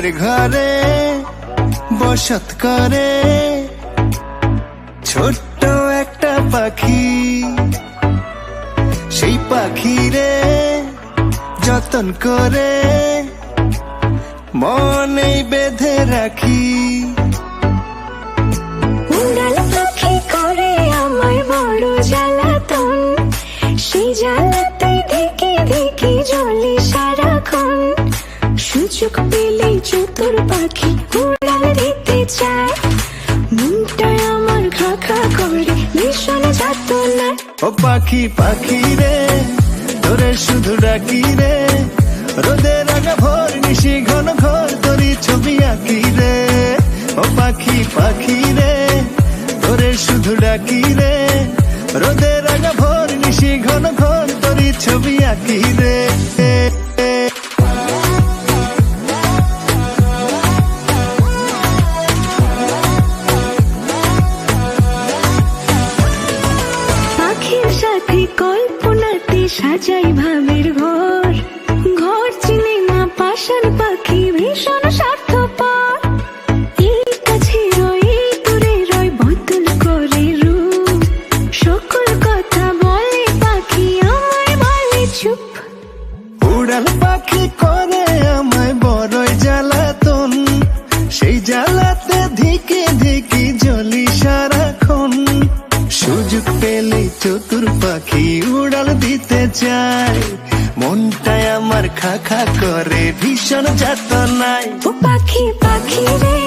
মনের ঘরে বসত করে ছোট্ট একটা পাখি। সেই পাখিরে যতন করে মনেই বেঁধে রাখি। উড়াল পাখি করে আমায় বড় জ্বালাতন, সেই জ্বালাতে দেখে দেখে জ্বলে সারাক্ষণ। সুযোগ পেলেই চতুর পাখি উড়াল দিতে চায়, মনটায় আমার খা খা করে ভীষণ যাতনায়। ও পাখি পাখি রে তোরে শুধু ডাকি রে, রোদে রাঙা ভোর নিশি ঘন ঘর তোরই ছবি আঁকি রে। ও পাখি পাখি রে তোরে শুধু ডাকি রে, রোদে রাঙা ভোর নিশি ঘন ঘর তোরই ছবি আঁকি রে। পাখির সাথে কল্পনাতে সাজাই ভাবের ঘর, ঘর চিনে না পাষাণ পাখি ভীষণ স্বার্থপর। এই কাছে রয় এই দূরে রয় বদল করে রূপ, সকল কথা বলে পাখি আমায় বলে চুপ। উড়াল পাখি করে আমায় বড়ই জ্বালাতন, সেই জ্বালাতে ধিকে ধিকে জ্বলি সারাক্ষণ। সুযোগ পেলে চতুর পাখি উড়াল দিতে চায়, মনটায় আমার খা খা করে ভীষণ যাতনায়। ও পাখি পাখি রে